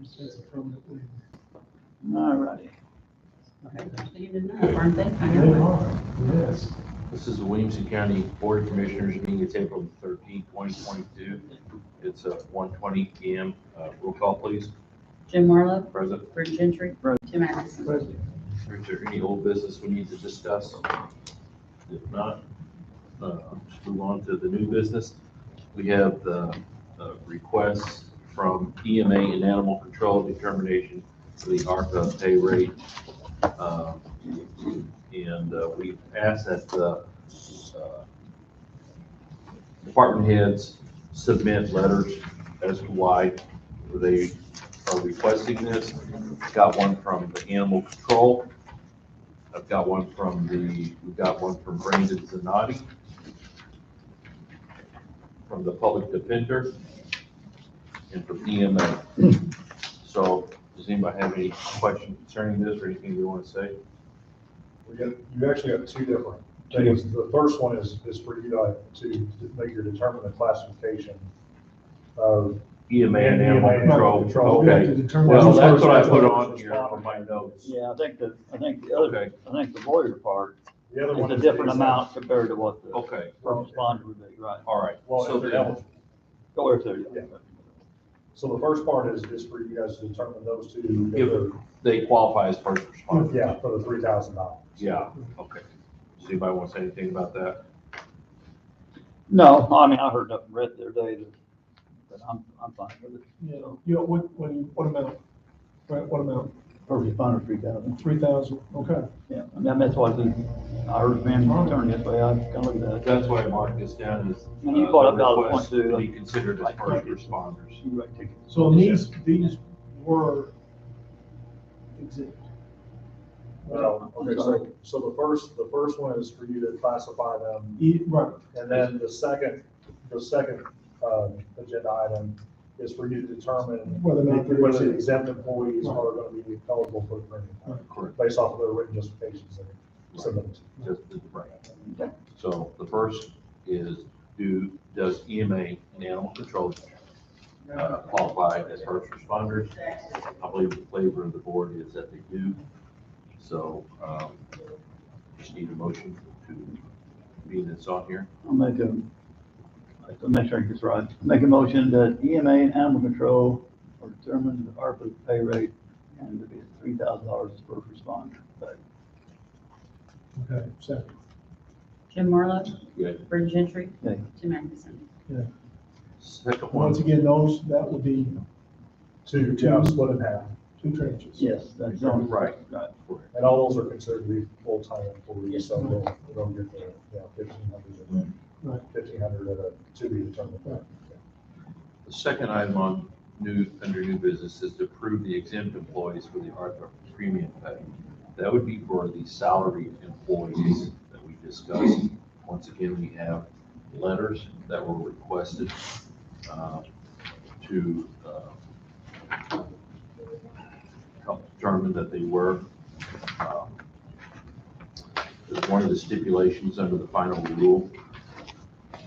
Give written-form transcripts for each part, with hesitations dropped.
As a permanent leave. All righty. Aren't they? They are, yes. This is the Williamson County Board of Commissioners meeting. It's April 13, 2022. It's 1:20 p.m. Roll call, please. Jim Marlowe, Present. Bert Gentry, Tim Anderson. President. Is there any old business we need to discuss? If not, just move on to the new business. We have the requests from EMA and Animal Control determination for the ARPA pay rate. And we've asked that the department heads submit letters as to why they are requesting this. Got one from the Animal Control. I've got one from we've got one from Brandon Zanotti, from the Public Defender, and from EMA. So does anybody have any questions concerning this or anything they want to say? You actually have two different things. The first one is for you to make your determinate classification of EMA and Animal Control. We have to Okay. determine- Well, that's what I put on here on my notes. Yeah, I think the other, Okay. I think the lawyer part the other is one a is different the amount compared to what the Okay. first responder would be, right? All right. Well, So if they're then, eligible. Go over there. Yeah. So the first part is for you guys to determine those two. if they qualify as first responders. Yeah, for the $3,000. Yeah. Okay. Does anybody want to say anything about that? No, I mean, I heard up Brett the other day, but I'm fine with it. Yeah, you know, what amount? Right, what amount? First responder, 3,000. 3,000, okay. Yeah, I mean, that's what I heard him turn this way, I kind of looked at that. That's why I marked this down as. And you brought up the $1.2. request to be considered as first responders. You write tickets. So these were exempt. Well, okay, so the first one is for you to classify them, Right, and then the second agenda item is for you to determine Whether or not they're whether the exempt. exempt employees are going to be eligible for the premium, Correct. based off of their written justifications they submitted. Just, right. So the first is, does EMA and Animal Control qualify as first responders? I believe the flavor of the board is that they do. So, just need a motion to be this on here. I'll make a, to make sure I get this right, make a motion that EMA and Animal Control are determined the ARPA pay rate and to be $3,000 as first responder. But okay, second. Jim Marlowe, Yeah. Bert Gentry, Okay. Tim Anderson. Second Once one, again, that would be Two, split in half, two tranches. yes, that's on. Right. Right. and all those are considered to be full-time employees, so they'll get the, $1,500, Right. $1,500 at a to be determined. Right. the second item on under new business is to approve the exempt employees for the ARPA premium pay. That would be for the salaried employees that we discussed. Once again, we have letters that were requested to help determine that they were. There's one of the stipulations under the final rule.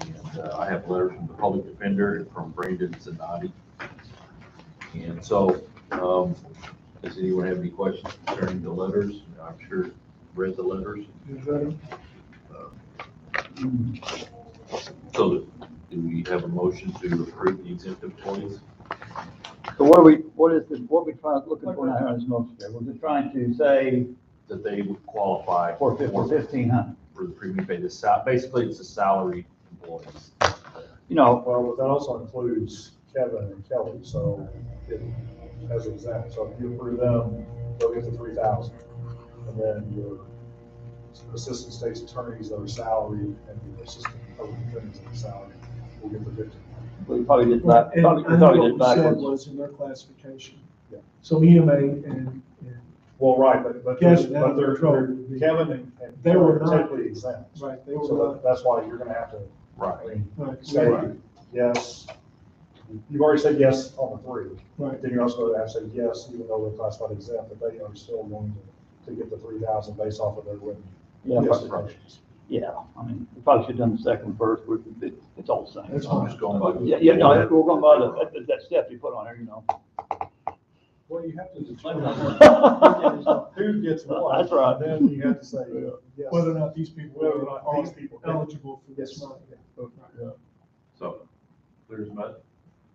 And I have letters from the Public Defender and from Brandon Zanotti. And so, does anyone have any questions concerning the letters? I'm sure you read the letters. You ready? So do we have a motion to approve the exempt employees? So what we trying, looking for now in this motion here? We're just trying to say That they would qualify for 1,500. for the premium pay. Basically, it's the salary employees. You know, Well, but that also includes Kevin and Kelly, so as an example, so if you approve them, they'll get the 3,000. And then your assistant state's attorneys that are salaried and your assistant public defenders that are salaried will get the 15. we probably did back, And probably I know did what you said backwards. was in their classification. Yeah. So EMA and Well, right, but Yes, they're, now they're Kevin and They Kelly were are not. typically exempt. right, they were So not, that's why you're gonna have to, I Right. mean, right, say right, yes. You've already said yes on the 3. right. Then you're also going to have to say yes, even though they're classified exempt, but they are still going to get the 3,000 based off of their written Yeah, justifications. yeah, I mean, we probably should have done the second first, but it's all the same. That's I'm fine. just going by. Yeah, no, we're going by that step you put on there, you know. Well, you have to That's determine who gets what. right. And then you have to say, yes. Whether or not these people Whether or not are these people. eligible for this Yes. money. Yeah. So, clear as mud?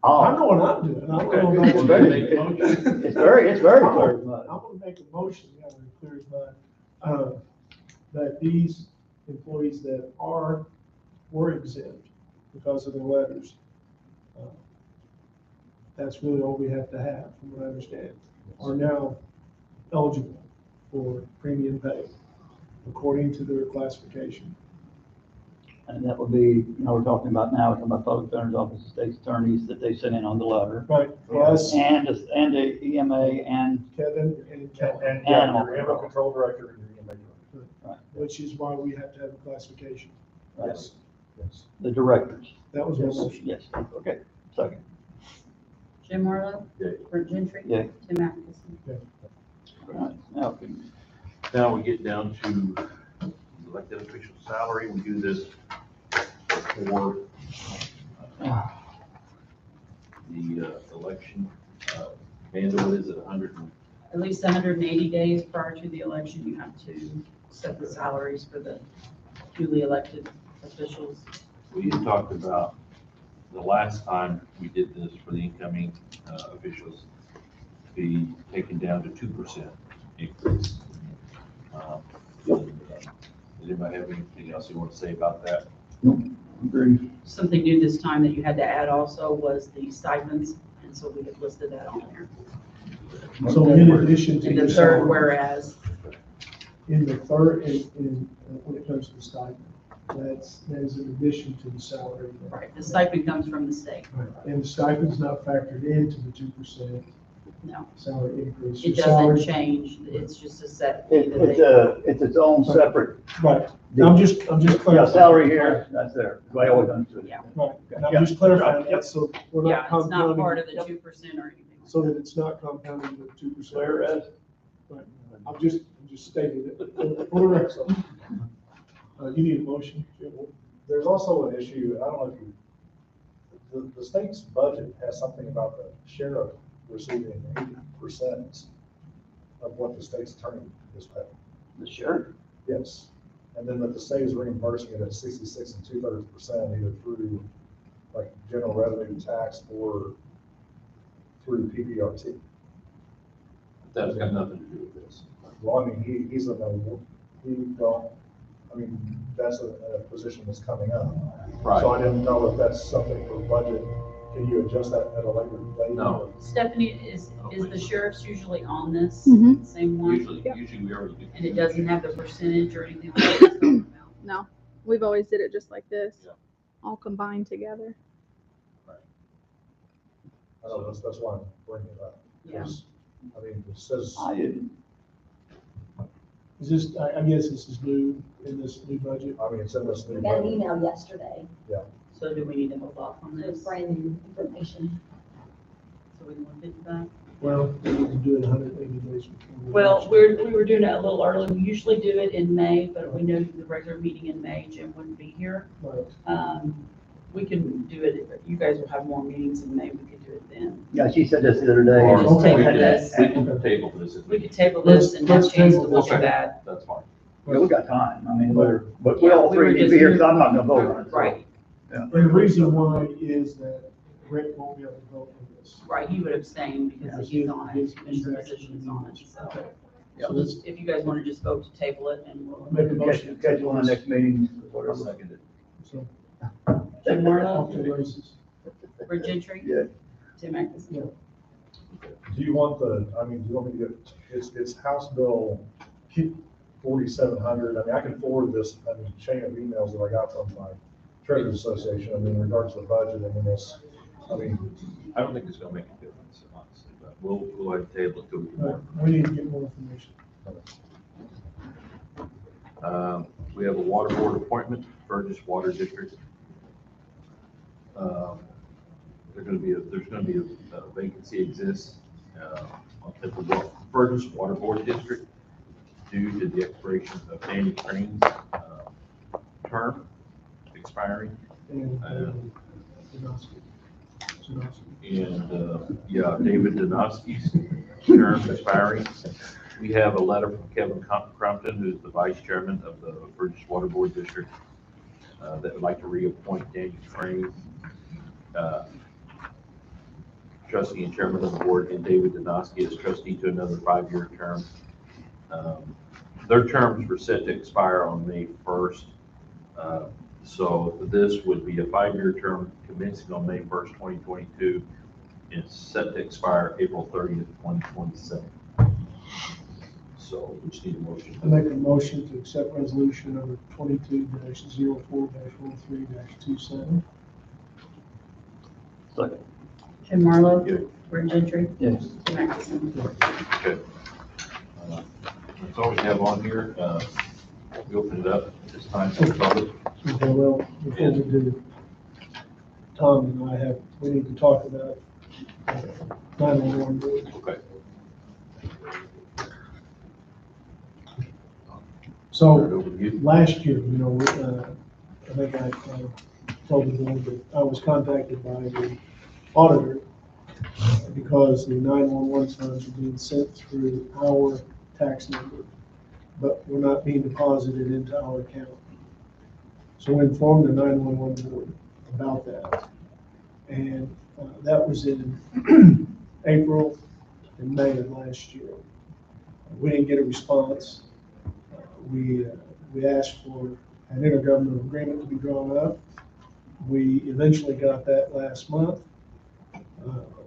I Oh, know what I'm doing. I'm Okay. gonna it's make very, Make a motion. it's very clear. as mud. I'm gonna make a motion, yeah, to clear as mud, that these employees that were exempt because of their letters, that's really all we have to have, from what I understand, are now eligible for premium pay according to their classification. And that would be, we're talking about now, we're talking about public defender's office, state's attorneys that they sent in on the letter. Right, plus And the EMA and, Kevin and And, Kelly, and yeah, Animal your animal control director and your EMA director. which is why we have to have a classification. Yes, yes. the directors. That was my Yes. motion. Yes, okay, second. Jim Marlowe. Yay. Brent Gentry. Yeah. Tim Atkinson. All right, now, can- Now we get down to elected official salary. We do this for the election. Amanda, what is it, 100? At least 180 days prior to the election, you have to set the salaries for the duly elected officials. We had talked about the last time we did this for the incoming officials, to be taken down to 2% increase. Does anybody have anything else you want to say about that? agree. Something new this time that you had to add also was the stipends, and so we have listed that on there. So in addition to In your the third salary, whereas, in the third, when it comes to the stipend, that is in addition to the salary. right, the stipend comes from the state. Right. And the stipend's not factored into the 2% No, salary increase. it Your doesn't salary- change. It's just a set fee that It's its own separate, Right, I'm just yeah, clarifying. salary here, that's there, the way I always understood it. Yeah. Right, and Yeah. I'm just clarifying Yep. that, so we're Yeah, not it's not compounding. part of the Yep. 2% or anything like So that. that it's not compounding the 2%. Whereas, Right. I'm just stating it for the record. You need a motion? Jim? There's also an issue, I don't know if the state's budget has something about the sheriff receiving 80% of what the state's attorney is paying. the sheriff, Yes. And then that the state is reimbursing it at 66 2/3%, either through like general revenue tax or through PPRT. That's got nothing to do with this. Well, I mean, he's a, he don't, I mean, that's a position that's coming up. So I didn't know if that's something for budget. Can you adjust that at a later date? No. Stephanie, is the sheriff's usually on this, Mhm. same one? Usually we already do. And it doesn't have the percentage or anything like that it's talking about? No, we've always did it just like this, Yeah. all combined together. I know, that's why I'm bringing it up. Yeah. 'Cause, I mean, it says, I didn't, Is this, I guess this is new in this new budget? I mean, it's in this new We got an budget. email yesterday, So do we need to hold off on with this, brand new information. so we can look into that? Well, we need to do it 180 days before. the Well, election. we were doing it a little early. We usually do it in May, but we know the regular meeting in May, Jim wouldn't be here. Right. We can do it, you guys will have more meetings in May, we could do it then. yeah, she said this the other day. Or just table we can- this. We can table this if We we, could table this and have a Let's chance to table look this. at that. that's fine. Yeah, we got time, I mean, but we Yeah, all we were three need to just be here, so moving- I'm not gonna vote on it. so. Right, And the reason why is that Rick won't be able to vote on this. right, he would abstain because Yeah, he's on it, he's- Commissioner he's position is on it, so. Okay. Yeah. So let's If you guys want to just vote to table it and we'll. make a Catch motion. catch one of the next meetings, I'll whatever. second it. So, Jim off to the Marlowe, races. Brent Gentry. Yeah. Tim Atkinson. Yeah. Do you want do you want me to get, it's House Bill 4700. I mean, I can forward this, chain of emails that I got from my Treasurers Association, in regards to the budget, this, I don't think it's gonna make a difference, honestly, but we'll go ahead and table it till we get more. We need to get more information. We have a water board appointment, Burgess Water District. There's gonna be a vacancy exists on the Burgess Water Board District due to the expiration of Danny Crane's term expiring. And, And, David Donosky's terms expiring. We have a letter from Kevin Crumpton, who's the vice chairman of the Burgess Water Board District, that would like to reappoint Daniel Train, trustee and chairman of the board, and David Donosky as trustee to another 5-year term. Their terms were set to expire on May 1st. So this would be a 5-year term commencing on May 1st, 2022. It's set to expire April 30th, 2027. So we just need a motion. I make a motion to accept resolution number 22-04-13-27. Second. Jim Marlowe. Yeah. Gordon Gentry. Yes. Jim Atkinson. Okay. That's all we have on here. We open it up at this time to the public. Okay, well, before we do, Tom and I we need to talk about 911 board. Okay. So, Turn it over to you. last year, I think I told the board that I was contacted by the auditor because the 911 funds are being sent through our tax number, but were not being deposited into our account. So we informed the 911 board about that. And that was in April and May of last year. We didn't get a response. We asked for an intergovernmental agreement to be drawn up. We eventually got that last month.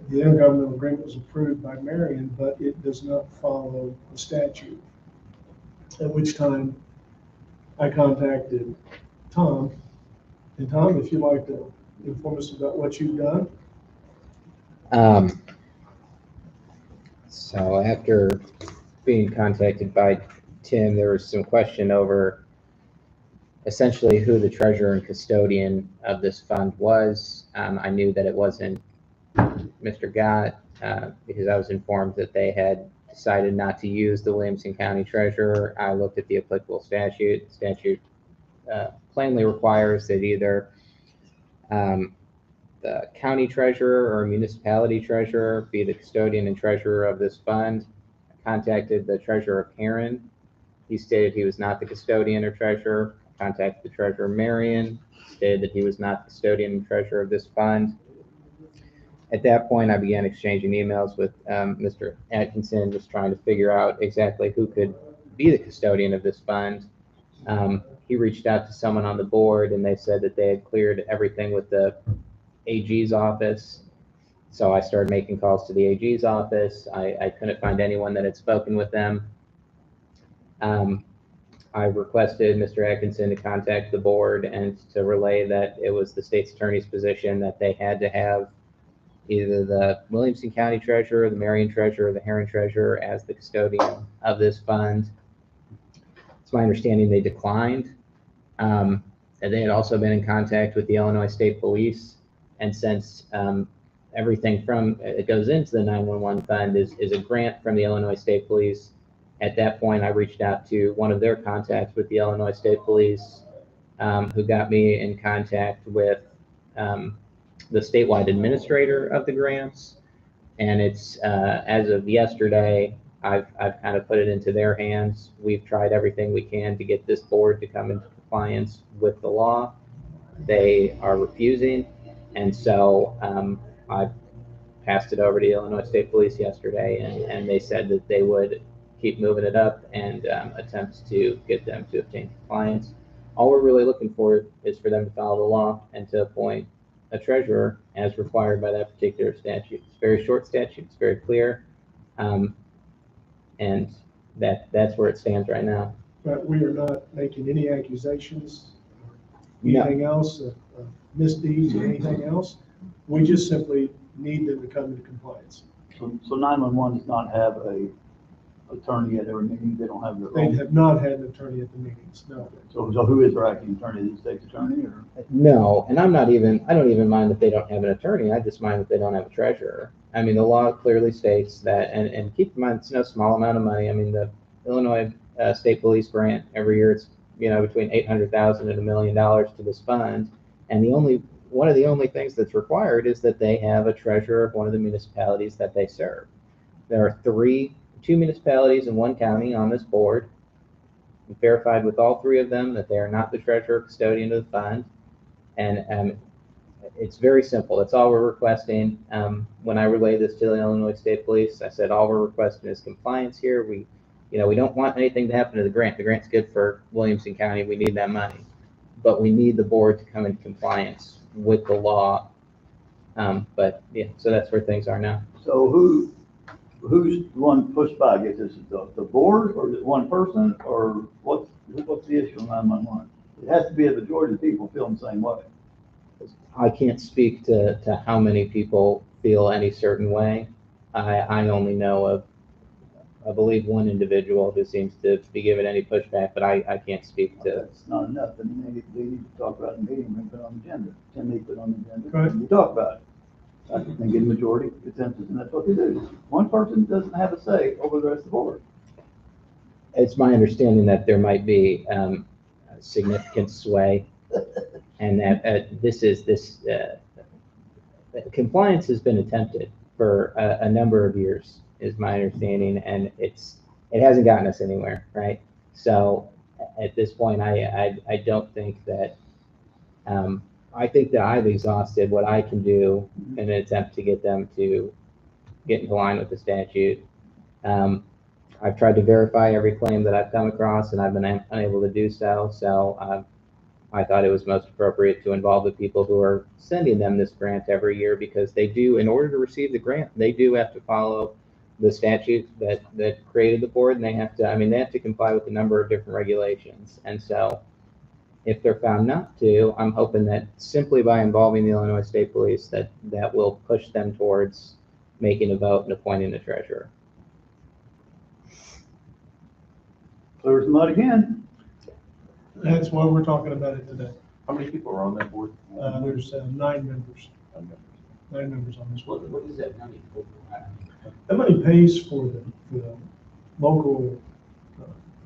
The intergovernmental agreement was approved by Marion, but it does not follow the statute. At which time I contacted Tom. And Tom, if you'd like to inform us about what you've done. So after being contacted by Tim, there was some question over essentially who the treasurer and custodian of this fund was. I knew that it wasn't Mr. Gott because I was informed that they had decided not to use the Williamson County treasurer. I looked at the applicable statute. The statute plainly requires that either the county treasurer or municipality treasurer be the custodian and treasurer of this fund. I contacted the treasurer, Karen. He stated he was not the custodian or treasurer. I contacted the treasurer, Marion, stated that he was not the custodian and treasurer of this fund. At that point, I began exchanging emails with Mr. Atkinson, just trying to figure out exactly who could be the custodian of this fund. He reached out to someone on the board, and they said that they had cleared everything with the AG's office. So I started making calls to the AG's office. I couldn't find anyone that had spoken with them. I requested Mr. Atkinson to contact the board and to relay that it was the state's attorney's position that they had to have either the Williamson County treasurer, the Marion treasurer, or the Heron treasurer as the custodian of this fund. It's my understanding they declined. And they had also been in contact with the Illinois State Police. And since everything from it goes into the 911 fund is a grant from the Illinois State Police, at that point I reached out to one of their contacts with the Illinois State Police, who got me in contact with the statewide administrator of the grants. And it's as of yesterday, I've kind of put it into their hands. We've tried everything we can to get this board to come into compliance with the law. They are refusing. And so I passed it over to the Illinois State Police yesterday, and they said that they would keep moving it up and attempt to get them to obtain compliance. All we're really looking for is for them to follow the law and to appoint a treasurer as required by that particular statute. It's a very short statute. It's very clear. And that's where it stands right now. But we are not making any accusations, No. anything else, misdeeds or anything else. We just simply need them to come into compliance. So 911 does not have a attorney at every meeting. They don't have their They own. have not had an attorney at the meetings, no. So who is their acting attorney? The state's attorney or? No, and I don't even mind that they don't have an attorney. I just mind that they don't have a treasurer. I mean, the law clearly states that, and keep in mind, it's no small amount of money. I mean, the Illinois State Police grant every year, it's, between $800,000 and $1 million to this fund. And one of the only things that's required is that they have a treasurer of one of the municipalities that they serve. There are two municipalities and one county on this board. We verified with all three of them that they are not the treasurer or custodian of the fund. And it's very simple. That's all we're requesting. When I relayed this to the Illinois State Police, I said, all we're requesting is compliance here. We don't want anything to happen to the grant. The grant's good for Williamson County. We need that money. But we need the board to come in compliance with the law. But yeah, so that's where things are now. So who's the one pushed back? Is this the board, or is it one person, or what's the issue on 911? It has to be a majority of people feeling the same way. I can't speak to how many people feel any certain way. I only know of, I believe, one individual who seems to be given any pushback, but I can't speak to. That's not enough, and they need to talk about it in the meeting, and put it on the agenda. Tim needs to put it on the agenda, Right. and we talk about it. I think get a majority consensus, and that's what they do. One person doesn't have a say over the rest of the board. It's my understanding that there might be significant sway, and that compliance has been attempted for a number of years, is my understanding, and it hasn't gotten us anywhere, right? So at this point, I don't think that, I think that I've exhausted what I can do in an attempt to get them to get into line with the statute. I've tried to verify every claim that I've come across, and I've been unable to do so. So I thought it was most appropriate to involve the people who are sending them this grant every year, because they do, in order to receive the grant, they do have to follow the statute that created the board, and they have to comply with a number of different regulations. And so if they're found not to, I'm hoping that simply by involving the Illinois State Police, that will push them towards making a vote and appointing a treasurer. Clear as mud again. That's why we're talking about it today. How many people are on that board? There's 9 members, 9 members on this board. What is that money for? That money pays for the local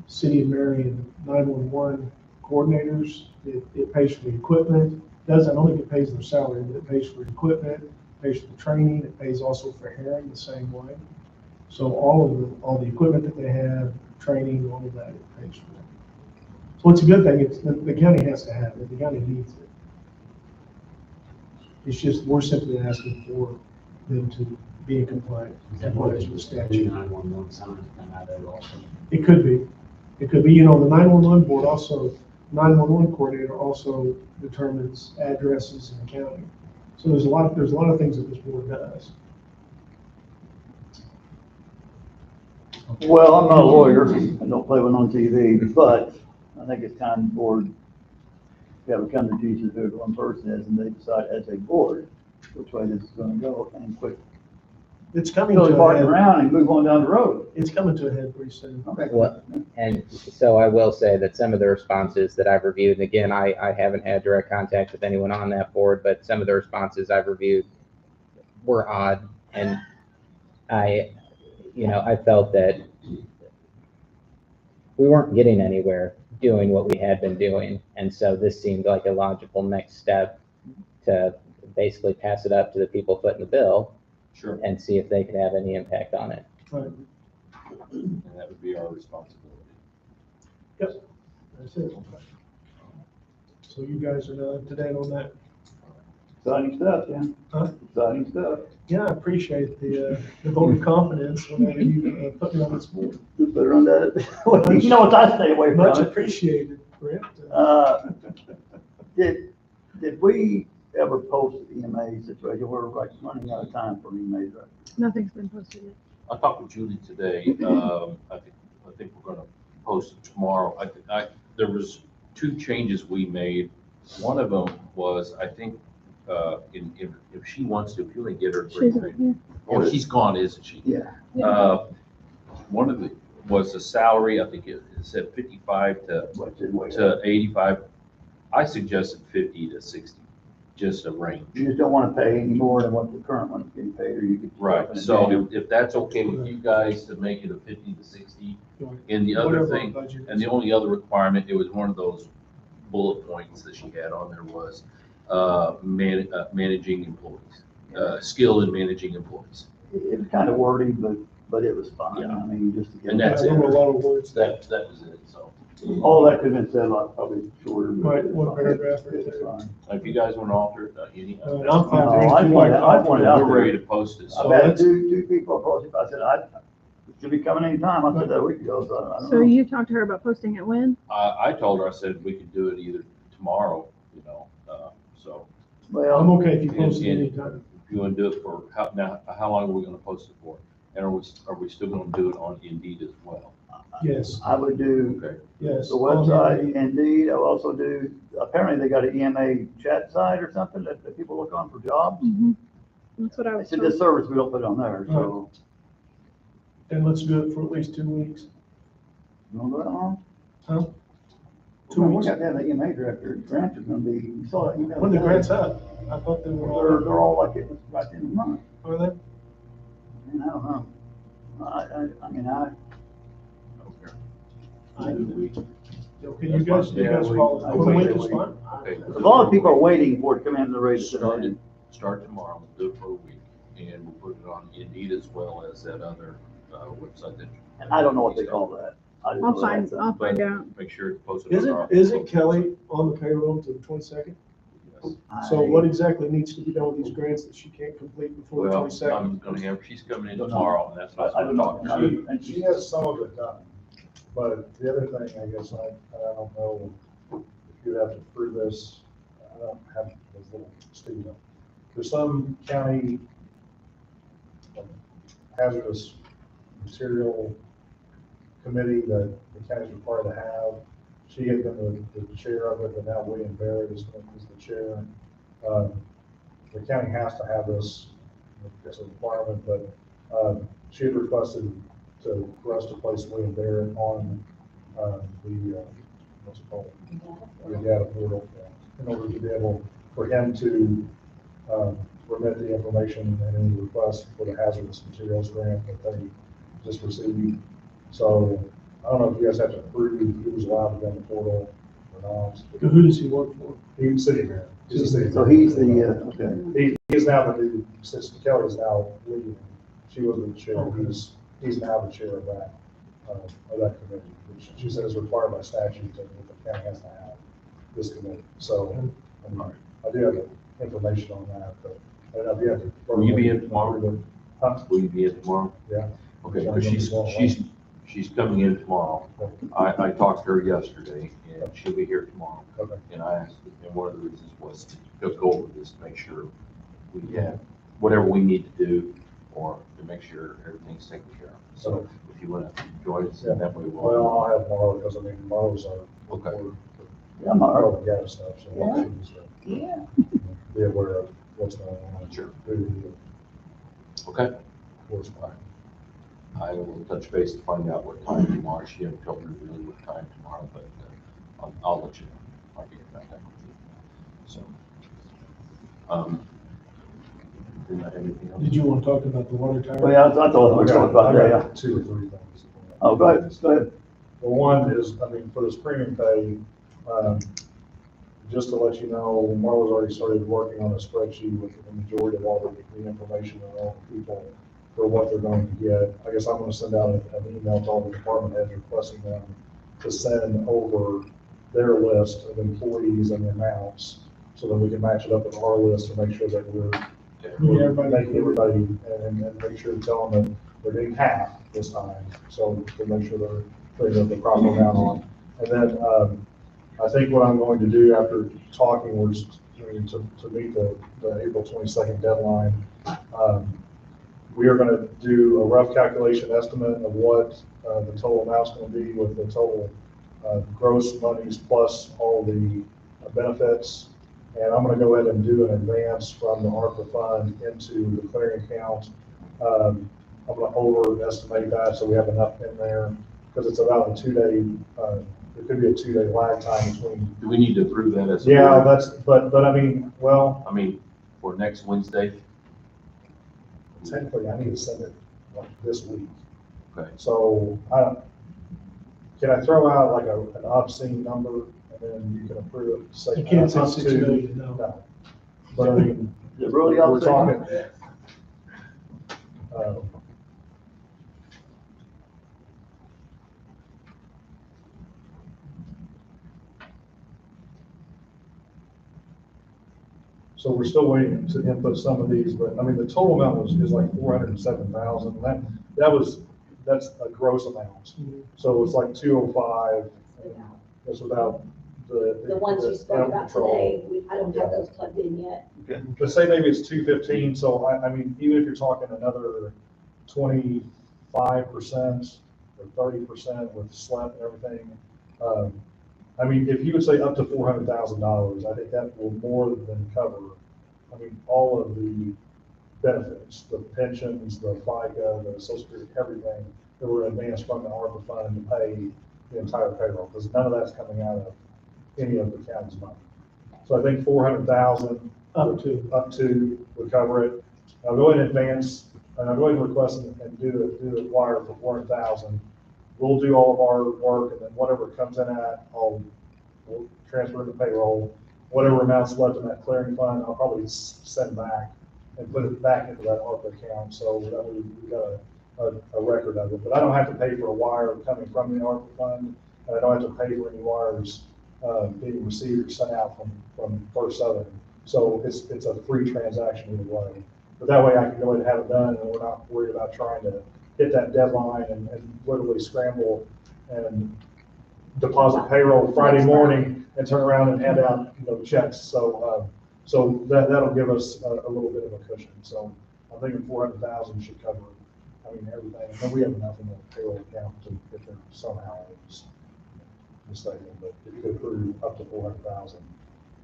City of Marion 911 coordinators. It pays for the equipment. Doesn't only it pays their salary, but it pays for equipment, it pays for the training, it pays also for Herring the same way. So all the equipment that they have, training, all of that, it pays for. So it's a good thing. It's the county has to have it. The county needs it. It's just we're simply asking for them to be in compliance with the statute. 911 signs come out of it also. It could be. It could be. The 911 board also, 911 coordinator also determines addresses in the county. So there's a lot of things that this board does. Well, I'm not a lawyer, I don't play one on TV, but I think it's time the board have a come to Jesus who one person is, and they decide as a board which way this is gonna go, and quit It's coming to really a barking head. around and move on down the road. It's coming to a head pretty soon. Okay. Well, and so I will say that some of the responses that I've reviewed, and again, I haven't had direct contact with anyone on that board, but some of the responses I've reviewed were odd, and I felt that we weren't getting anywhere doing what we had been doing, and so this seemed like a logical next step to basically pass it up to the people footing the bill Sure. and see if they could have any impact on it. Right. And that would be our responsibility. Yep. That's it. So you guys are up to date on that? Exciting stuff, yeah. Huh? Exciting stuff. Yeah, I appreciate the vote of confidence whenever you put me on this board. Just better on that. You know what I stay away Much from it. appreciated, Brent. Did we ever post the EMA situation? We're like running out of time for EMAs, right? Nothing's been posted yet. I talked with Julie today. I think we're gonna post it tomorrow. There was 2 changes we made. One of them was, I think, if she wants to, if you want to get her. She's right here. Oh, she's gone, isn't she? Yeah. One of the, was the salary, I think it said 55 to 85. I suggested 50 to 60, just a range. You just don't want to pay any more than what the current one's getting paid, or you could. Right, so if that's okay with you guys to make it a 50 to 60, and the other Whatever thing, budget and the only other requirement, it was one of those bullet points that she had on there was managing employees, skill in managing employees. It's kind of wordy, but but it was fine. Yeah. I mean, just to get. And that's There were a lot of words. That was it, so. All that could have been said a lot, probably shorter. but Right, it's one fine. paragraph right It's there. fine. If you guys want to alter it, I'm fine. No, There's I two wanted- like I wanted out we're ready to post it. I've So had two people approach me. I said, I should be coming anytime. I said that a week ago, so I don't So know. you talked to her about posting it when? I told her, I said we could do it either tomorrow, so I'm Well, okay if you post it And- anytime. if you want to do it for, how long are we going to post it for? And are we still going to do it on Indeed as well? Yes, I would do Okay. yes. the website, Indeed. I'll also do, apparently they got an EMA chat site or something that people look on for jobs. That's what I was It's a told. disservice we don't put it on there, so. And let's do it for at least 2 weeks. You want to go that long? Huh? 2 Well, we weeks. got to have the EMA director. Grant is going to be, you saw that email. When the grant's up, I thought they were all, They're all like it was right in the month. are they? I don't know. I mean, Okay, you guys call it. Yeah, 1 we- week is fine. Okay. a lot of people are waiting for it to come in the rate. Start tomorrow, we'll do it for a week, and we'll put it on Indeed as well as that other website that. And I don't know what they call that. I just I'll know find, that's- I'll find out. Make sure it's posted on our. Isn't Kelly on the payroll to the 22nd? Yes. So what exactly needs to be done with these grants that she can't complete before the Well, 22nd? I'm gonna have, she's coming in Don't know. tomorrow, and that's what I I'm don't know. talking to you. And she has some of it done, but the other thing, I guess, I don't know if you have to prove this, I don't have this little statement. There's some county hazardous material committee that the county's required to have. She had been the chair of it, but now William Barrett is the chair. The county has to have this, it's a requirement, but she had requested for us to place William Barrett on what's it called? The data portal, in order to be able, for him to remit the information and any request for the hazardous materials grant that they just received. So I don't know if you guys have to prove who's allowed to be on the portal or not. Who does he work for? He's sitting there. He's a city So mayor. he's the, okay. He is now the new, since Kelly is now leaving, she was the chair, he's now the chair of that committee, which she said is required by statute that the county has to have this committee. So, I do have the information on that, but I don't know if you have to. Will you be in tomorrow? Huh? Will you be in tomorrow? Yeah. Okay, because she's coming in tomorrow. I talked to her yesterday, and she'll be here tomorrow. Okay. And I asked, and one of the reasons was to go over this, to make sure we have whatever we need to do, or to make sure everything's taken care of. So if you want to join us, Yeah. that way we'll. Well, I'll have Marlo, because I mean, Marlo's our. Okay. Yeah, I'm all right. Marlo got stuff, so. Yeah. she's, Yeah. Be aware of what's going on. Sure. Who Okay, correspond. I will touch base to find out what time tomorrow. She hadn't told me really what time tomorrow, but I'll let you know. I'll get in contact with you. So, didn't I have anything else? Did you want to talk about the water tower? Well, yeah, I thought we were talking about that, I yeah. got 2 or 3 things. Oh, go ahead, go ahead. Well, one is, I mean, for this premium pay, just to let you know, Marlo's already started working on a spreadsheet with the majority of all the information and all the people for what they're going to get. I guess I'm gonna send out an email to all the department heads requesting them to send over their list of employees and the amounts, so that we can match it up with our list and make sure that we're Yeah, everybody- making everybody, and make sure to tell them that they're getting half this time, so to make sure they're putting the proper amount on. And then, I think what I'm going to do after talking was to meet the April 22nd deadline, we are gonna do a rough calculation estimate of what, the total amount's gonna be with the total, gross monies plus all the benefits. And I'm gonna go ahead and do an advance from the ARPA fund into the clearing account. I'm gonna overestimate that, so we have enough in there, because it's about a 2-day, it could be a 2-day lag time between. Do we need to approve that as? a Yeah, board? but I mean, well, I mean, for next Wednesday? technically I need to send it like this week. Okay. So can I throw out like an obscene number and then you can approve it? Say You can't say up 6 to- million, no. No. But I mean, Is it really we're all talking, So we're still waiting to input some of these, but I mean, the total amount is like 407,000. That's a gross amount. So it's like 205, that's without The ones you spoke animal about control. today, I don't have those plugged in yet. Okay. But say maybe it's 215, so I mean, even if you're talking another 25% or 30% with SLEP and everything, I mean, if you would say up to $400,000, I think that will more than cover, I mean, all of the benefits, the pensions, the FICA, the Social Security, everything that were advanced from the ARPA fund to pay the entire payroll, because none of that's coming out of any of the county's money. So I think 400,000 Up to. would cover it. I'll go ahead and advance, and I'll go ahead and request and do the wire for 400,000. We'll do all of our work, and then whatever comes in at, we'll transfer to payroll. Whatever amounts left in that clearing fund, I'll probably send back and put it back into that ARPA account, so that we've got a record of it. But I don't have to pay for a wire coming from the ARPA fund, and I don't have to pay for any wires being received or sent out from First Southern. So it's a free transaction either way. But that way I can go ahead and have it done, and we're not worried about trying to hit that deadline and literally scramble and deposit payroll Friday morning and turn around and hand out, checks. So that'll give us a little bit of a cushion. So I'm thinking 400,000 should cover, everything. And we have enough in the payroll account to get there somehow. Mistaken, but if you could approve up to 400,000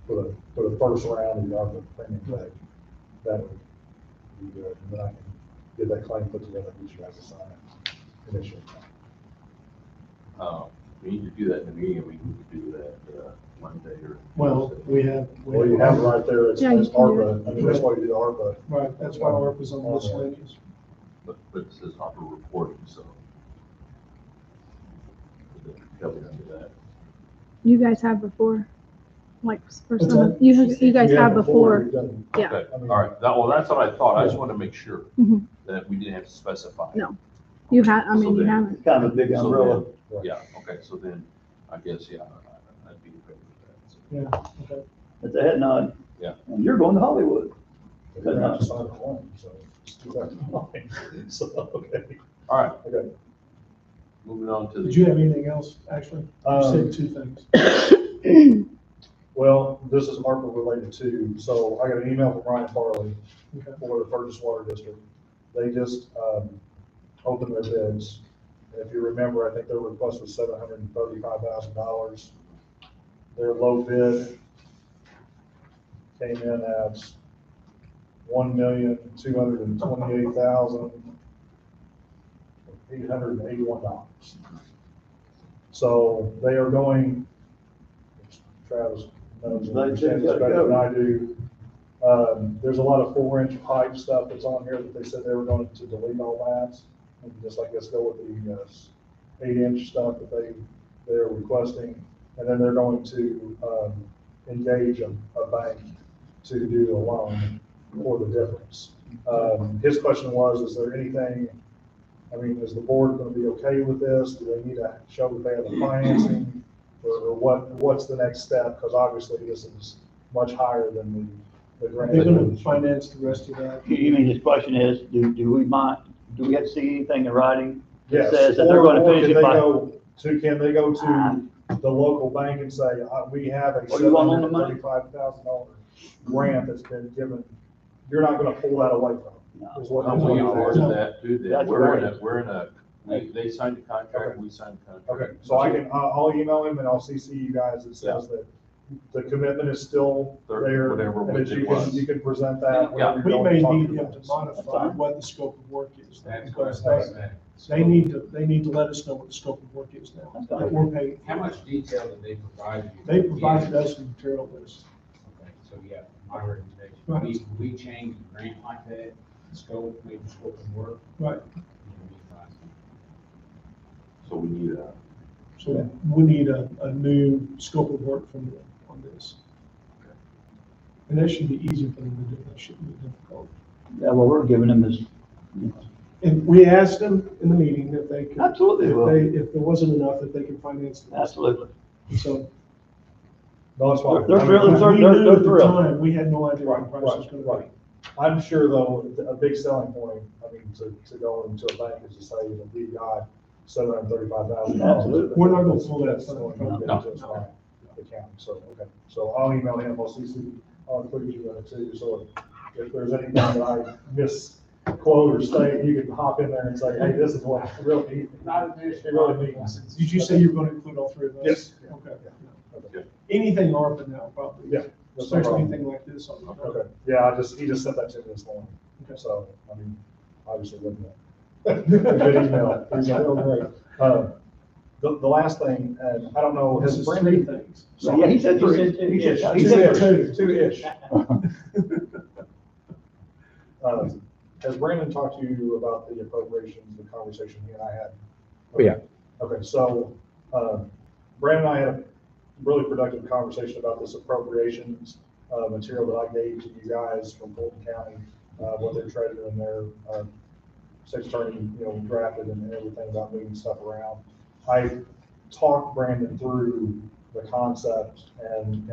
for the first round of the ARPA premium pay, that would be good. And then I can get that claim put together and get you guys to sign it initially. We need to do that in the meeting, we need to do that Monday or. Well, we have. Well, you have it right there, it's Yeah, you can do ARPA, that's why you do the ARPA. Right, that's why ARPA's on the miscellaneous. But it says ARPA reporting, so. Help me do that. You guys have before, like for What's some, that? you guys have before. you've done- Yeah. Okay, all right, that's what I thought, I just wanted to make sure Mhm. that we didn't have to specify. No. You have, So you then- haven't. It's kind of a big So umbrella. then- Yeah, okay, so then, I guess, yeah, I'd be in favor of that. So. Yeah, okay. It's a head nod. Yeah. And you're going to Hollywood. You're gonna have to sign the form, so it's 2009. So, okay. All right, Okay. moving on to Did the. you have anything else, actually? You Um, said two things. Well, this is ARPA related too. So I got an email from Ryan Farley Okay. for the Burgess Water District. They just opened their bids. And if you remember, I think their request was $735,000. Their low bid came in at $1,228,881. So they are going, Travis knows, understands this better than I do. There's a lot of 4-inch pipe stuff that's on here that they said they were going to delete all that. And just, I guess, go with the 8-inch stuff that they're requesting. And then they're going to engage a bank to do a loan for the difference. His question was, is there anything, is the board going to be okay with this? Do they need to show that they have the financing? Or what's the next step? Because obviously this is much higher than the grant. They're gonna finance the rest of that. You mean his question is, do we have to see anything in writing? that Yes, Says that they're going to or finish can it they by. go to the local bank and say, we have a Oh, you want on the money? $735,000 grant that's been given, you're not gonna pull that away from them. No. Is what I'm I'm looking saying. forward to that too, then That's we're in a, they signed the contract, we signed the contract. Okay, so I'll email him and I'll CC you guys. It says that the commitment is still there. Whatever And that it was. you can present that. Yeah. whenever We you're may talking need about them to this. modify what the scope of work is. That's Because what I was saying. they need to let us know what the scope of work is now, That's that fine. we're paying. How much detail did they provide you? They provided us the material list. Okay, so yeah, my recommendation, Right. we change the grant like that, scope, maybe scope of work. Right. So we need a, So we need a new scope of work from them on this. And that should be easy for them to do, that shouldn't be difficult. Yeah, well, we're giving them this, And we asked them in the meeting if they could, absolutely, well, if there wasn't enough, if they could finance the rest. absolutely. And so No, it's fine. They're I mean, thrilled. We They're knew at the thrilled. time, we had no idea what the Right, price was right, gonna right. be. I'm sure though, a big selling point, I mean, to go into a bank is to say that we got $735,000. Absolutely. We're not gonna pull that That's from- going into No. just fine, the county, so, okay. So I'll email him, I'll include you in it too, so if there's anything that I misquote or state, you can hop in there and say, hey, this is what it really means. Not an issue. It really means. Did you say you were gonna include all three of those? Yes. Okay. Okay. Anything ARPA now, probably. Yeah, that's no Especially problem. anything like this. on the- Okay, yeah, he just sent that to me this morning, Okay. so, I mean, obviously looking at. Good email, he's like, oh, great. The last thing, and I don't know, This has is Brandon? three things. So, yeah, he said three. He said He said two-ish, three. two-ish. Has Brandon talked to you about the appropriations, the conversation he and I had? Oh, yeah. Okay, so, Brandon and I had a really productive conversation about this appropriations, material that I gave to you guys from Fulton County, what their treasurer and their, state's attorney, drafted and everything about moving stuff around. I talked Brandon through the concept and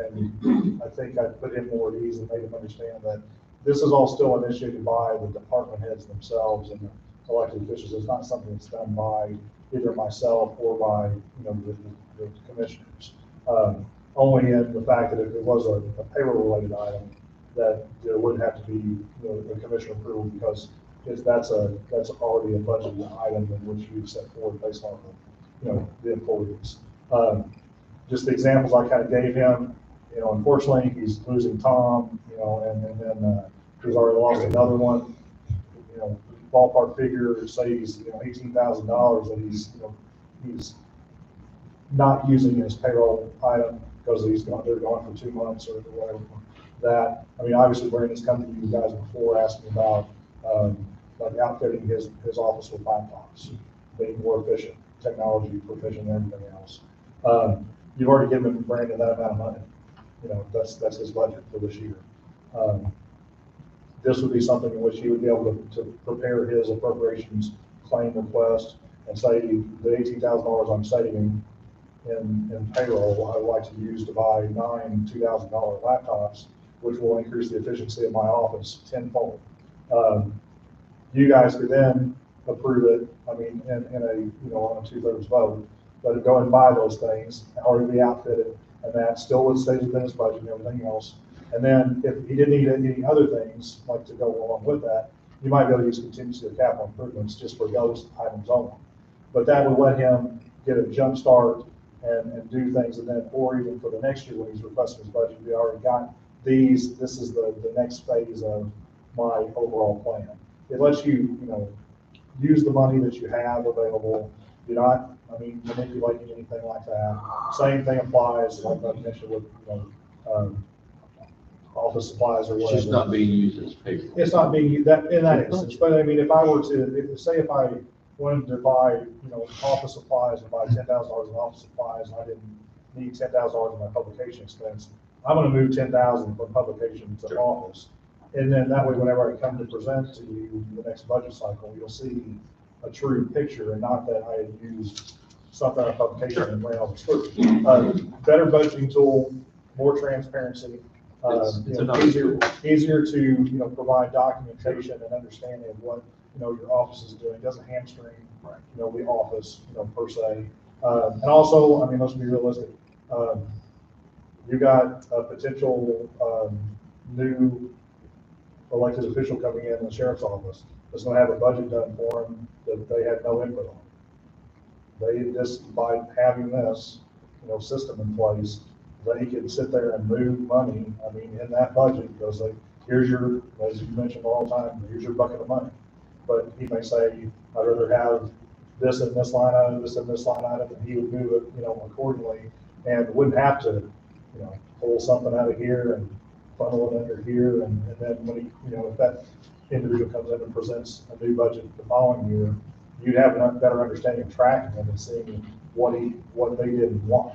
I think I put him more at ease and made him understand that this is all still initiated by the department heads themselves and the elected officials. It's not something that's done by either myself or by, the commissioners. Only in the fact that if it was a payroll related item, that there would have to be, the commissioner approval because that's already a budgeted item in which you set forward based on the employees. Just the examples I kind of gave him, unfortunately he's losing Tom, and then he's already lost another one. Ballpark figure, say he's $18,000 that he's not using his payroll item because they're gone for 2 months or whatever. That, I mean, obviously Brandon's come to you guys before asking about like outfitting his office with laptops, being more efficient, technology proficient, and everything else. You've already given Brandon that amount of money. That's his budget for this year. This would be something in which he would be able to prepare his appropriations claim request and say the $18,000 I'm saving in payroll, I would like to use to buy 9 $2,000 laptops, which will increase the efficiency of my office tenfold. You guys could then approve it, I mean, in a, on a 2/3 vote, but go and buy those things, already be outfitted, and that still would stay within his budget and everything else. And then if he didn't need any other things, like to go along with that, you might be able to use contingency of capital improvements just for those items only. But that would let him get a jump start and do things, and then, or even for the next year when he's requesting his budget, we already got these, this is the next phase of my overall plan. It lets you, use the money that you have available. You're not, manipulating anything like that. Same thing applies, like I mentioned with, office supplies or It's whatever. just not being used as payroll. It's not being used that in that instance, but I mean, if I were to, say if I wanted to buy, office supplies and buy $10,000 in office supplies, and I didn't need $10,000 in my publication expense, I'm gonna move 10,000 from publication to office. And then that way, whenever I come to present to you the next budget cycle, you'll see a true picture and not that I had used something out of publication and ran over through. Better budgeting tool, more transparency. It's another Easier to, provide documentation and understanding of what, your office is doing. It doesn't hamstring, the office, per se. And also, let's be realistic. You got a potential, new elected official coming in the sheriff's office that's gonna have a budget done for them that they had no input on. They just, by having this, system in place, they can sit there and move money, in that budget, because here's your, as you mentioned all the time, here's your bucket of money. But he may say, I'd rather have this in this line item, this in this line item, and he would move it, accordingly, and wouldn't have to, pull something out of here and funnel it under here, and then when he, if that individual comes in and presents a new budget the following year, you'd have a better understanding of tracking them and seeing what they didn't want.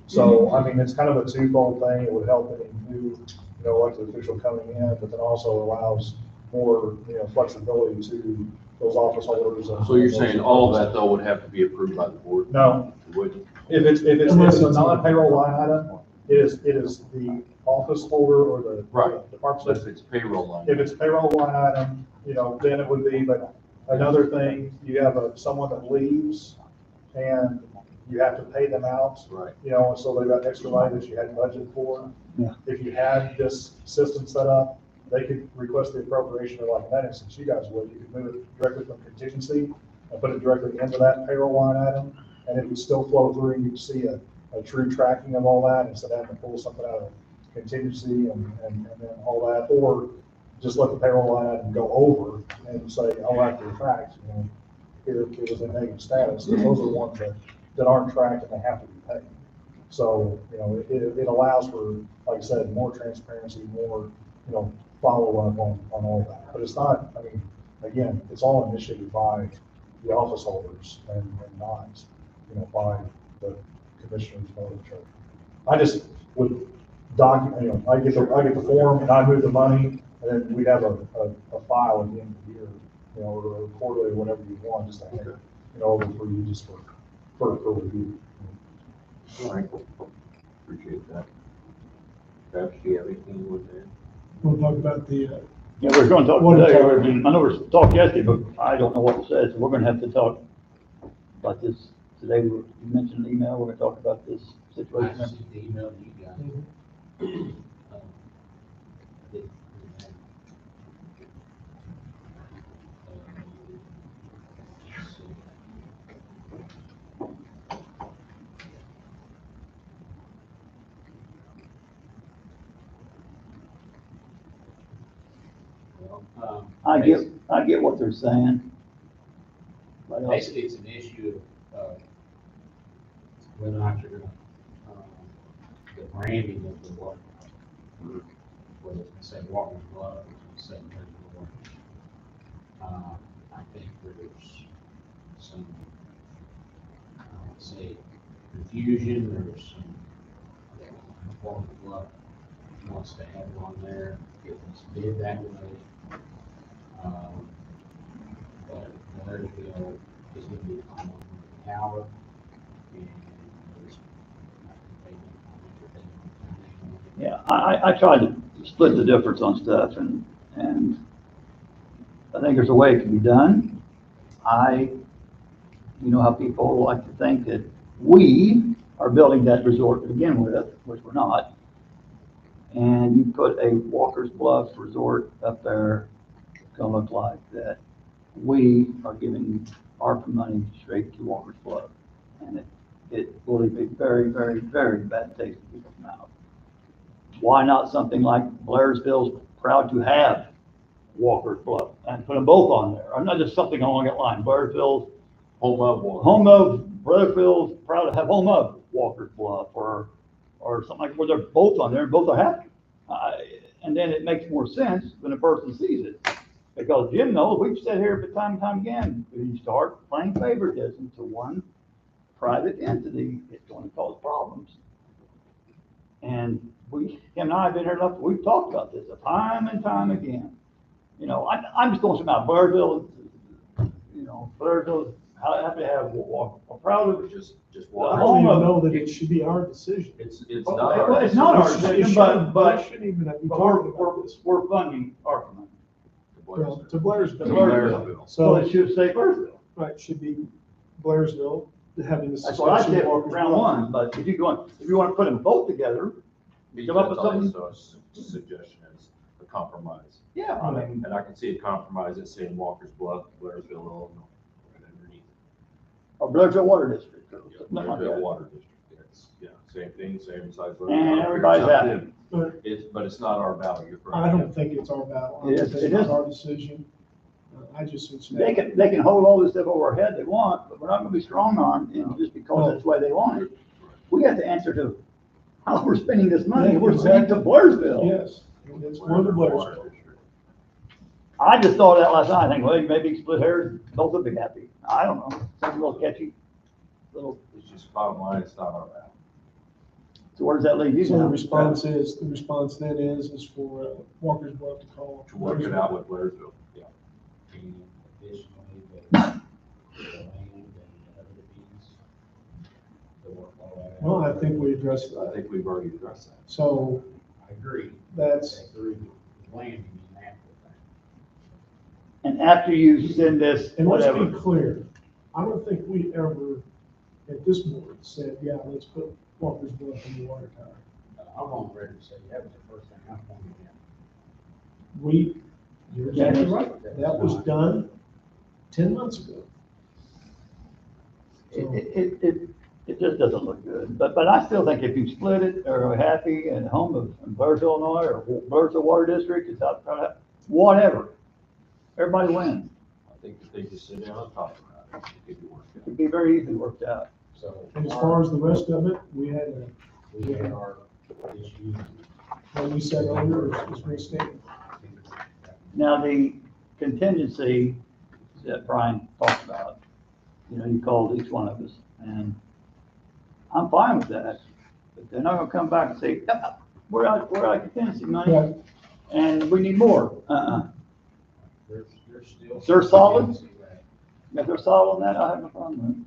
So, it's kind of a twofold thing. It would help any new, elected official coming in, but then also allows more, flexibility to those office holders. So you're saying all of that though would have to be approved by the board? No, It wouldn't? if it's a non-payroll line item, It is the office holder or the. Right. Department. If it's payroll line. If it's payroll line item, then it would be, but another thing, you have someone that leaves and you have to pay them out. Right. And so they've got extra money that you hadn't budgeted for. Yeah. If you had this system set up, they could request the appropriation, or like in that instance, you guys would, you could move it directly from contingency and put it directly into that payroll line item, and it would still flow through, and you'd see a true tracking of all that, instead of having to pull something out of contingency and then all that, or just let the payroll line item go over and say, oh, after the fact, here it was a negative status, because those are the ones that aren't tracked and they have to be paid. So, it allows for, like I said, more transparency, more, follow up on all that. But it's not, again, it's all initiated by the office holders and not, by the commissioners or the church. I just would document, I get the form and I move the money, and then we'd have a file at the end of the year, or quarterly, or whatever you want, just to have it, over for you, just for review. All right. Appreciate that. Perhaps you have anything with that? We'll talk about the, Yeah, we're going to talk Water today, tower. I know we talked yesterday, but I don't know what it says, so we're going to have to talk about this today. You mentioned the email, we're going to talk about this I situation. sent the email to you guys. I didn't- let's see. Well, I get what they're saying. But I- basically, it's an issue of whether or not you're gonna, the branding of the water. Whether it's gonna say Walker's Bluff, or it's gonna say Bridgeport. I think there's some, say, confusion, there's some, Walker's Bluff wants to have it on there, it was bid that way. But Blairsville is gonna be on the tower, and there's, I think they. Yeah, I tried to split the difference on stuff, and I think there's a way it can be done. You know how people like to think that we are building that resort to begin with, which we're not. And you put a Walker's Bluff resort up there, it's gonna look like that we are giving ARPA money straight to Walker's Bluff. And it will leave a very, very, very bad taste in people's mouth. Why not something like Blairsville's proud to have Walker's Bluff, and put them both on there? Or not just something along that line. Blairsville's Home of water. home of, Blairsville's proud to have home of Walker's Bluff, or something like where they're both on there and both are happy. And then it makes more sense when a person sees it. Because Jim knows, we've said here time and time again, when you start playing favoritism to one private entity, it's going to cause problems. And him and I have been here enough, we've talked about this time and time again. I'm just going about Blairsville, Blairsville, how happy to have, I'm proud of it. Just I water. don't even know that it should be our decision. It's Well, not. it's not our It decision, shouldn't- but it shouldn't even be But talking about this. we're funding ARPA money. Well, to Blairsville. Blairsville. So So, it should say Blairsville. right, should be Blairsville having this. That's what I discussion, did Walker's round Bluff. one, but if you want to put them both together, come up with something. So a suggestion is a compromise. yeah, I mean, And I can see a compromise that's saying Walker's Bluff, Blairsville, Illinois, and underneath. or Blairsville Water District, or Yeah, something like Blairsville that. Water District, it's, same thing, same size. And everybody's happy. But But it's not our battle, you're correct. I don't think it's our battle. I It don't is- think it it's is. our decision. I just would They say, can hold all this stuff over our head they want, but we're not gonna be strong armed, and just because that's the way they want it. We have to answer to how we're spending this money, Yeah, we're spending it to Blairsville. yes, it's one of the Water Blairsville. District. I just thought of that last night, I think, well, maybe split hairs, both would be happy. I don't know, something a little catchy, little, It's just bottom line, it's not our battle. so where does that leave you So the now? response then is for Walker's Bluff to call. To work it out with Blairsville, yeah. And additionally, the land and the other fees the workload. Well, I think we addressed I that. think we've already addressed that. So I agree. that's, I agree with the landing and that. And after you send this, and let's whatever, be clear, I don't think we ever, at this board, said, yeah, let's put Walker's Bluff in the water tower. I'm on record to say that was the first thing I pointed out. We, you're exactly right, that was done 10 months ago. So, it just doesn't look good. But I still think if you split it, or are happy at home of in Burris, Illinois, or Burris Water District, it's out, whatever, everybody wins. I think if they just sit down and talk about it, it could be worked It out. could be very easily worked out. So. and as far as the rest of it, we had, We had our issues. when we said earlier, it's restated. Now, the contingency that Brian talked about, you know, you called each one of us, and I'm fine with that, but they're not gonna come back and say, "Yeah, we're out of contingency money, Right. and we need more." They're still. They're solid? If they're solid on that, I have no problem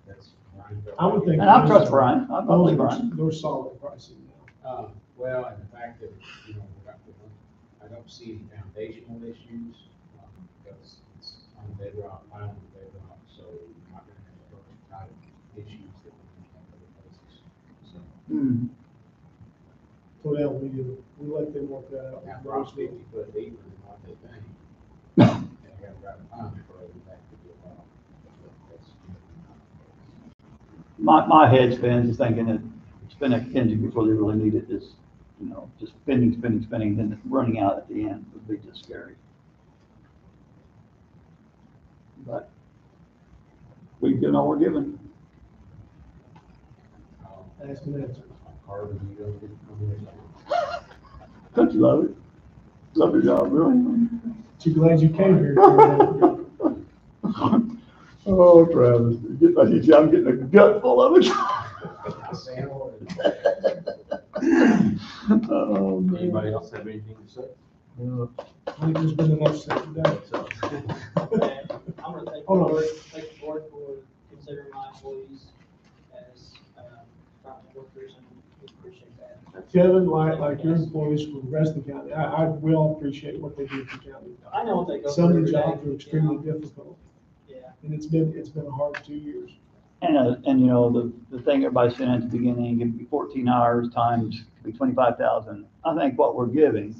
That's Brian. I would with think. it. And I trust Brian, I believe Brian. They're solid pricing now. Well, and the fact that, you know, I don't see any foundational issues, because it's on bedrock, island bedrock, so you're not gonna have those type of issues that we have other places. So Hmm. So yeah, we let them work that out. now, rock's 50 foot deeper than what they think. And I got right behind it, for that could be a problem. That's- My head spins thinking that spend a contingency before they really needed this, you know, just spending, then running out at the end would be just scary. But we've given all we're given. Ask and answer. Carbon, you go get from Don't you love it? Love your job, really? Too glad you came here. Oh, Travis, I'm getting a gut full of it. Not saying a word. Oh, man. Anybody else have anything to say? I think there's been enough said today. So, Okay, I'm gonna thank the Hold on. board, thank the board for considering my employees as, frontline workers, and we appreciate that. Kevin, like your employees from the rest of the county, I will appreciate what they do for the county. I know what they go through. Some of the every day, jobs are you extremely know. difficult, Yeah, and it's been a hard 2 years. And you know, the thing everybody said at the beginning, it'd be 14 hours times, could be 25,000. I think what we're giving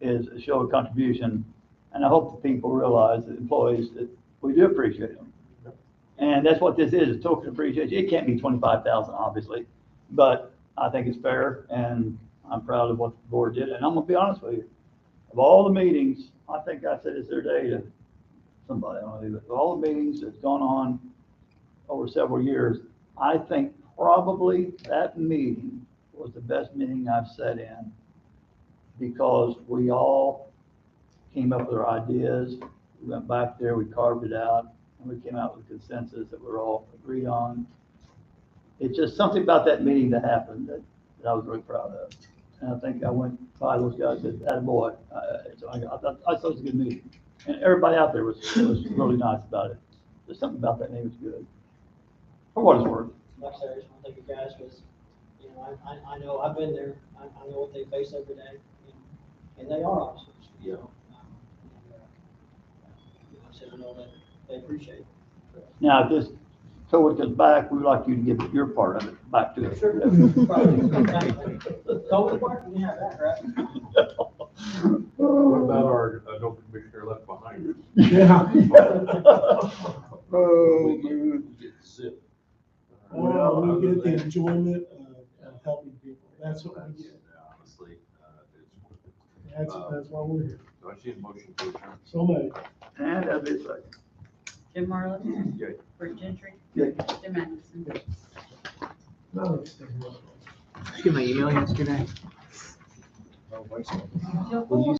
is a show of contribution, and I hope the people realize, the employees, that we do appreciate them. And that's what this is, a token of appreciation. It can't be 25,000, obviously, but I think it's fair, and I'm proud of what the board did. And I'm gonna be honest with you, of all the meetings, I think I said this the other day to somebody, I don't know, but of all the meetings that's gone on over several years, I think probably that meeting was the best meeting I've sat in, because we all came up with our ideas, we went back there, we carved it out, and we came out with consensus that we're all agreed on. It's just something about that meeting that happened that I was really proud of. And I think I went by those guys and said, attaboy. So I thought it was a good meeting. And everybody out there was really nice about it. There's something about that meeting was good. For what it's worth. like I said, I just want to thank you guys, because, you know, I know, I've been there, I know what they face every day, and they are officers. Yeah. Like I said, I know that they appreciate it. Now, if this COVID comes back, we would like you to give your part of it back to us. Sure. COVID part, we have that, right? What about our adult commissioner left behind? Yeah. Oh, We man. get zip. Well, we get the enjoyment of helping people. That's what we get. Honestly, it's worth it. That's why we're here. So I see a motion to adjourn. So many. And that'd be a second. Jim Marlin, Yay. Bert Gentry, Yay. Jim Anderson. No, it's- Did you get my email yesterday? Oh, wait a second. Jill Fuller.